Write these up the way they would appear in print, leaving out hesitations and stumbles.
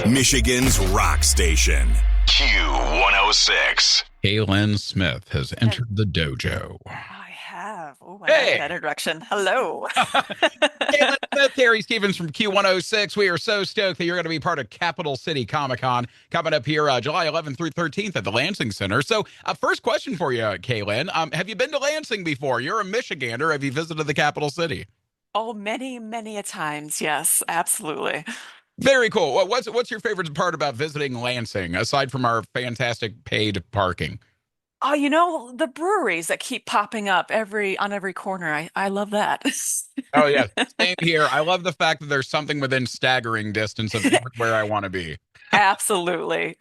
Michigan's rock station. Q106. Lynn Smith has entered the dojo. I have. Oh, I like Hey! that introduction. Hello. Lynn Smith, Terry Stevens from Q106. We are so stoked that you're going to be part of Capital City Comic Con coming up here July 11th through 13th at the Lansing Center. So, first question for you, Kaylin. Have you been to Lansing before? You're a Michigander. Have you visited the capital city? Oh, many, many a times. Yes, absolutely. Very cool. What's your favorite part about visiting Lansing, aside from our fantastic paid parking? Oh, the breweries that keep popping up on every corner. I love that. Oh, yeah. Same here. I love the fact that there's something within staggering distance of where I want to be. Absolutely.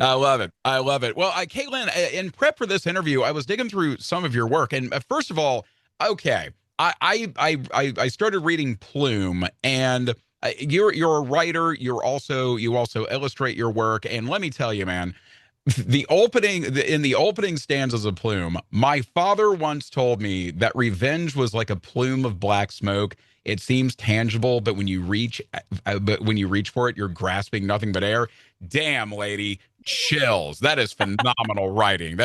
I love it. I love it. Well, Caitlin, in prep for this interview, I was digging through some of your work, and first of all, okay, I started reading Plume, and you're a writer. You also illustrate your work, and let me tell you, man, in the opening stanzas of Plume, my father once told me that revenge was like a plume of black smoke. It seems tangible, but when you reach for it, you're grasping nothing but air. Damn, lady, chills. That is phenomenal writing.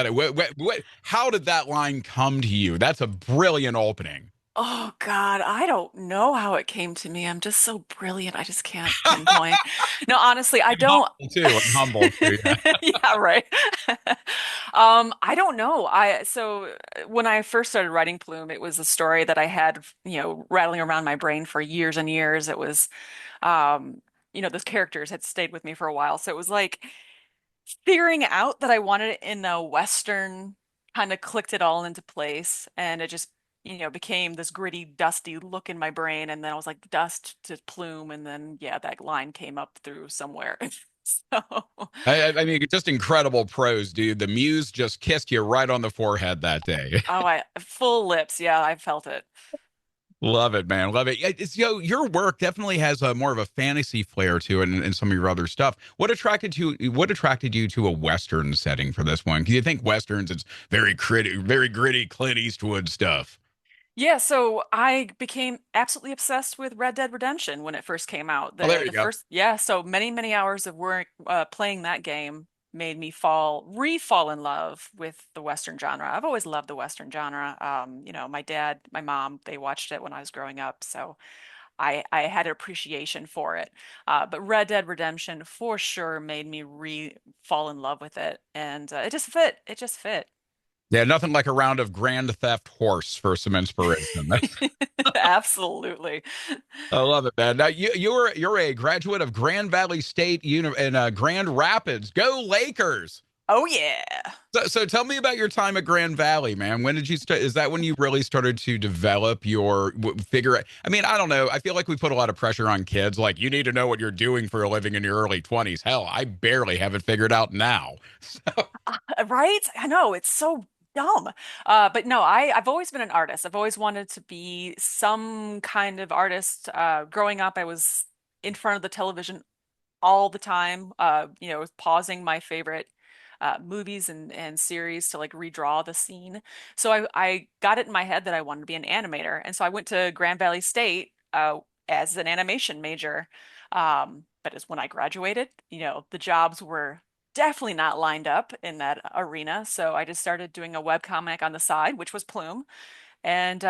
How did that line come to you? That's a brilliant opening. Oh God, I don't know how it came to me. I'm just so brilliant. I just can't pinpoint. No, honestly, I I'm don't. humble too. I'm humble too. Yeah, right. I don't know. When I first started writing Plume, it was a story that I had, rattling around my brain for years and years. It was, those characters had stayed with me for a while. So it was like figuring out that I wanted it in a Western, kind of clicked it all into place, and it just became this gritty, dusty look in my brain. And then I was like, dust to Plume. And then, yeah, that line came up through somewhere. So, I mean, just incredible prose, dude. The muse just kissed you right on the forehead that day. full lips. Yeah, I felt it. Love it, man. Love it. Your work definitely has a more of a fantasy flair to it, and some of your other stuff. What attracted you to a Western setting for this one? Because you think Westerns, it's very gritty Clint Eastwood stuff. Yeah, so I became absolutely obsessed with Red Dead Redemption when it first came out. Oh, there The you go. first, yeah, so many, many hours of work playing that game made me fall in love with the Western genre. I've always loved the Western genre. My dad, my mom, they watched it when I was growing up, so I had an appreciation for it. But Red Dead Redemption for sure made me re fall in love with it, and it just fit. It just fit. Yeah, nothing like a round of Grand Theft Horse for some inspiration. Absolutely. I love it, man. Now you're a graduate of Grand Valley State in Grand Rapids. Go Lakers! Oh yeah. So tell me about your time at Grand Valley, man. When did you start? Is that when you really started to develop your figure? I mean, I don't know. I feel like we put a lot of pressure on kids. Like, you need to know what you're doing for a living in your early 20s. Hell, I barely have it figured out now. So, Right? I know it's so dumb. But no, I've always been an artist. I've always wanted to be some kind of artist. Growing up, I was in front of the television all the time, pausing my favorite movies and series to like redraw the scene. So I got it in my head that I wanted to be an animator. And so I went to Grand Valley State as an animation major. But as when I graduated, the jobs were definitely not lined up in that arena. So I just started doing a webcomic on the side, which was Plume. And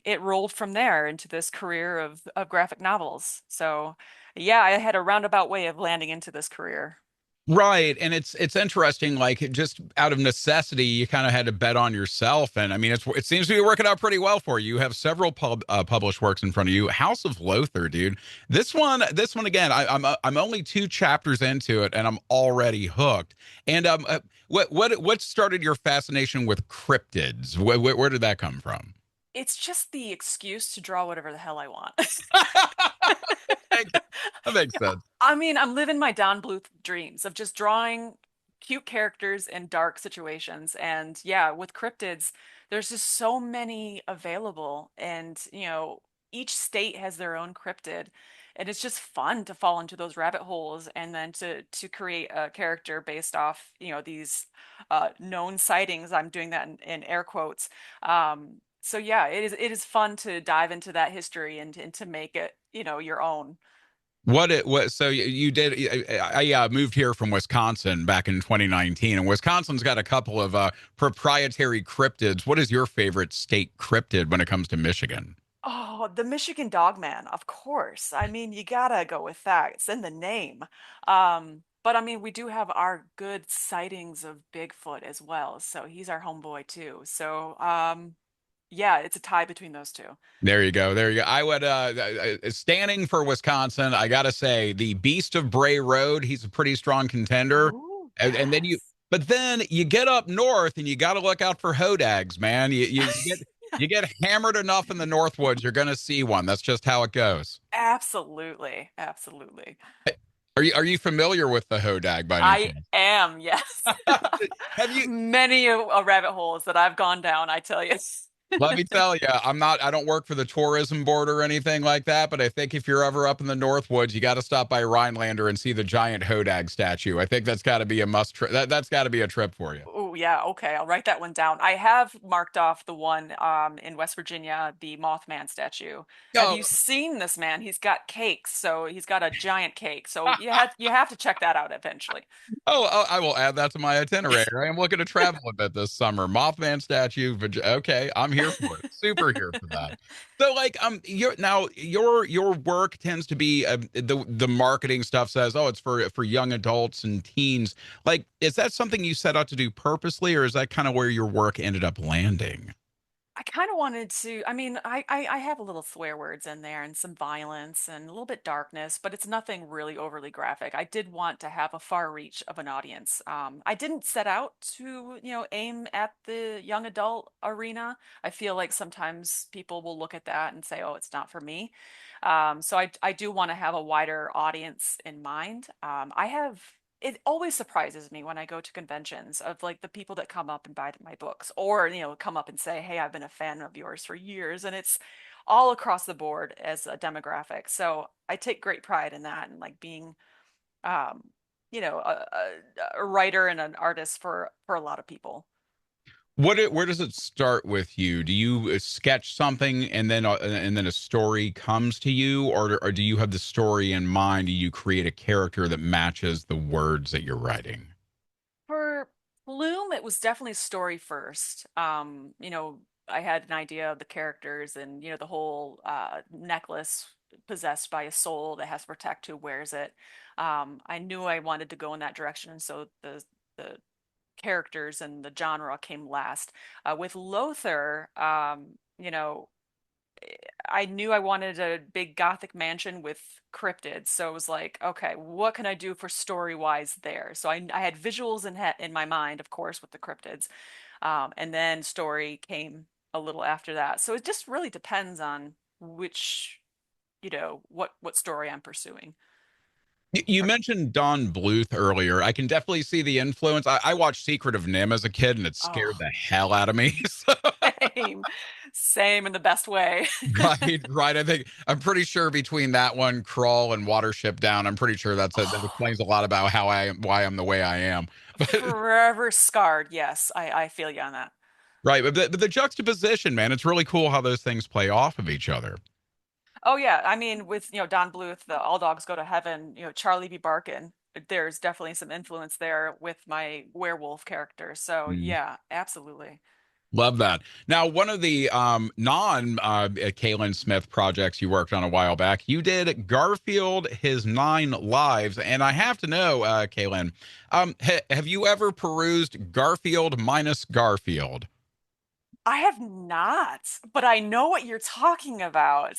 it rolled from there into this career of graphic novels. So yeah, I had a roundabout way of landing into this career. right, and it's interesting. Like, just out of necessity, you kind of had to bet on yourself, and I mean, it seems to be working out pretty well for you. You have several published works in front of you. House of Lowther, dude. This one again. I'm only two chapters into it, and I'm already hooked. And what started your fascination with cryptids? Where did that come from? It's just the excuse to draw whatever the hell I want. That makes sense. I mean, I'm living my Don Bluth dreams of just drawing cute characters in dark situations. And yeah, with cryptids, there's just so many available. And, each state has their own cryptid. And it's just fun to fall into those rabbit holes and then to create a character based off, these known sightings. I'm doing that in air quotes. So yeah, it is fun to dive into that history and to make it, your own. What so you did I moved here from Wisconsin back in 2019, and Wisconsin's got a couple of proprietary cryptids. What is your favorite state cryptid when it comes to Michigan? Oh, the Michigan Dogman, of course. I mean, you gotta go with that. It's in the name. But I mean, we do have our good sightings of Bigfoot as well. So he's our homeboy too. So, yeah, it's a tie between those two. There you go. There you go. I would standing for Wisconsin, I gotta say, the Beast of Bray Road, he's a pretty strong contender. Oh, And then you yes. but then you get up north and you gotta look out for hodags, man. You get hammered enough in the Northwoods, you're gonna see one. That's just how it goes. Absolutely. Absolutely. Are you familiar with the hodag by any I chance? am, yes. Have you Many a rabbit holes that I've gone down, I tell you. Let me tell you, I don't work for the tourism board or anything like that, but I think if you're ever up in the Northwoods, you got to stop by Rhinelander and see the giant hodag statue. I think that's got to be a must trip. That's got to be a trip for you. Oh, yeah, okay. I'll write that one down. I have marked off the one in West Virginia, the Mothman statue. Have Oh, you seen this man? He's got cakes, so he's got a giant cake. So you have to check that out eventually. I will add that to my itinerary. I am looking to travel a bit this summer. Mothman statue. Okay, I'm here for it. Super here for that. So, like, your work tends to be the marketing stuff says, oh, it's for young adults and teens. Like, is that something you set out to do purposely, or is that kind of where your work ended up landing? I kind of wanted to, I mean, I have a little swear words in there and some violence and a little bit darkness, but it's nothing really overly graphic. I did want to have a far reach of an audience. I didn't set out to, aim at the young adult arena. I feel like sometimes people will look at that and say, oh, it's not for me. So I do want to have a wider audience in mind. It always surprises me when I go to conventions of like the people that come up and buy my books or, come up and say, hey, I've been a fan of yours for years. And it's all across the board as a demographic. So I take great pride in that and like being, um, a writer and an artist for a lot of people. Where does it start with you? Do you sketch something and then a story comes to you, or do you have the story in mind? Do you create a character that matches the words that you're writing? For Plume, it was definitely story first. I had an idea of the characters and, the whole necklace possessed by a soul that has to protect who wears it. I knew I wanted to go in that direction, and so the characters and the genre came last. With Lothar, I knew I wanted a big gothic mansion with cryptids. So it was like, okay, what can I do for story wise there? So I had visuals in my mind, of course, with the cryptids. And then story came a little after that. So it just really depends on which, what story I'm pursuing. You mentioned Don Bluth earlier. I can definitely see the influence. I watched Secret of Nim as a kid, and it scared Oh, the hell out of me. So, same, same in the best way. right, right. I'm pretty sure between that one, Crawl, and Watership Down, I'm pretty sure that Oh, explains a lot about why I'm the way I am. But forever scarred. Yes, I feel you on that. right, but the juxtaposition, man, it's really cool how those things play off of each other. Oh yeah, I mean with Don Bluth, the All Dogs Go to Heaven, Charlie B. Barkin, there's definitely some influence there with my werewolf character. So Mm. yeah, absolutely. Love that. Now, one of the non Kaylin Smith projects you worked on a while back, you did Garfield, His Nine Lives. And I have to know, Kaylin, have you ever perused Garfield minus Garfield? I have not, but I know what you're talking about.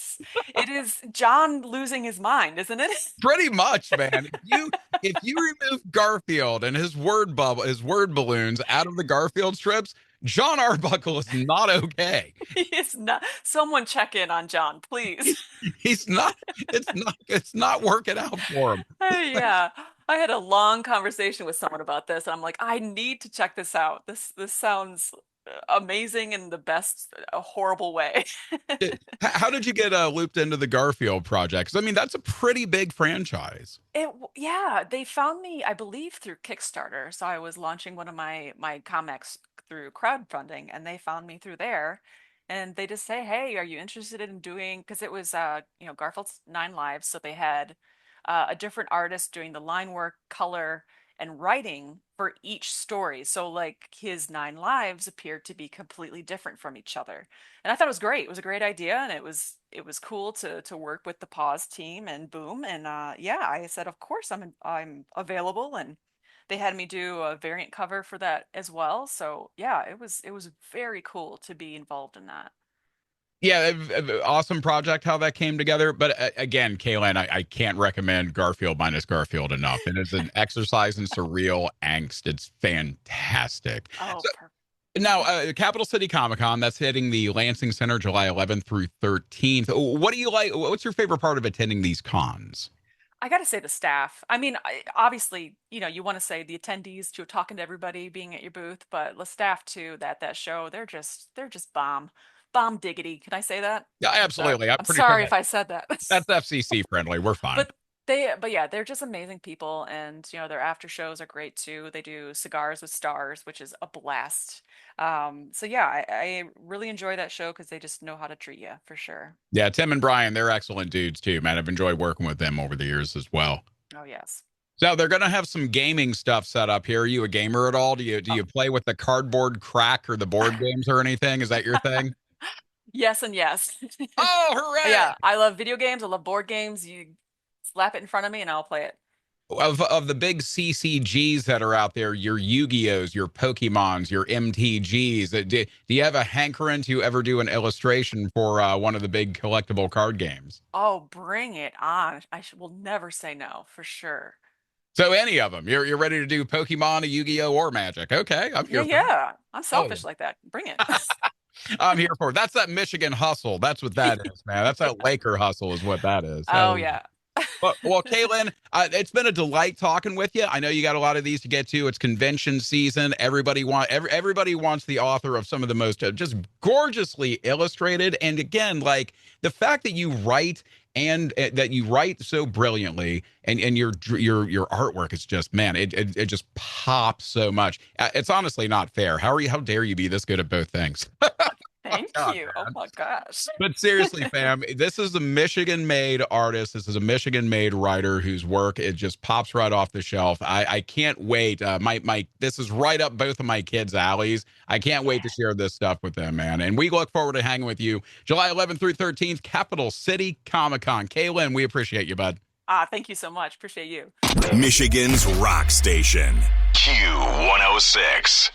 It is John losing his mind, isn't it? Pretty much, man. If you remove Garfield and his word balloons out of the Garfield strips, John Arbuckle is not okay. He is not. Someone check in on John, please. He's not. It's not working out for him. Yeah. I had a long conversation with someone about this, and I'm like, I need to check this out. This sounds amazing in the best horrible way. How did you get looped into the Garfield project? 'Cause, I mean, that's a pretty big franchise. Yeah, they found me, I believe, through Kickstarter. So I was launching one of my comics through crowdfunding, and they found me through there. And they just say, "Hey, are you interested in doing?" Because it was Garfield's Nine Lives, so they had a different artist doing the line work, color, and writing for each story. So like his 9 lives appeared to be completely different from each other. And I thought it was great. It was a great idea, and it was cool to work with the Pause team and Boom. And yeah, I said, of course I'm available, and they had me do a variant cover for that as well. So yeah, it was very cool to be involved in that. Yeah, awesome project how that came together. But again, Kaylin, I can't recommend Garfield minus Garfield enough. It is an exercise in surreal angst. It's fantastic. Oh, So perfect. now, Capital City Comic Con, that's hitting the Lansing Center July 11th through 13th. What do you like? What's your favorite part of attending these cons? I gotta say the staff. I mean, obviously, you want to say the attendees to talking to everybody, being at your booth, but the staff too. That show, they're just bomb diggity. Can I say that? Yeah, absolutely. I'm I'm pretty sure sorry if I said that. that's FCC friendly. We're fine. But yeah, they're just amazing people, and their after shows are great too. They do cigars with stars, which is a blast. So yeah, I really enjoy that show because they just know how to treat you for sure. Yeah, Tim and Brian, they're excellent dudes too, man. I've enjoyed working with them over the years as well. Oh yes. So they're going to have some gaming stuff set up here. Are you a gamer at all? Do you play with the cardboard crack or the board games or anything? Is that your thing? Yes and yes. Oh, hooray! Yeah, I love video games. I love board games. You slap it in front of me and I'll play it. Of the big CCGs that are out there, your Yu-Gi-Ohs, your Pokemons, your MTGs, do you have a hankering to ever do an illustration for one of the big collectible card games? Oh, bring it on. Will never say no, for sure. So any of them, you're ready to do Pokemon, a Yu-Gi-Oh, or Magic? Okay, I'm Yeah, here for it. yeah. I'm Oh, selfish like that. Bring it. I'm here for it. That's that Michigan hustle. That's what that is, man. That's that Laker hustle, is what that is. Oh, Hell yeah. yeah. Well, Caitlin, it's been a delight talking with you. I know you got a lot of these to get to. It's convention season. Everybody wants the author of some of the most just gorgeously illustrated. And again, like the fact that you write and that you write so brilliantly, and your artwork is just, man, it just pops so much. It's honestly not fair. How dare you be this good at both things? Thank God, you. man. Oh my gosh. But seriously, fam, this is a Michigan-made artist. This is a Michigan-made writer whose work, it just pops right off the shelf. I can't wait. This is right up both of my kids' alleys. I can't wait to share this stuff with them, man. And we look forward to hanging with you July 11th through 13th, Capital City Comic Con. Kaylin, we appreciate you, bud. Thank you so much. Appreciate you. Michigan's rock station, Q106.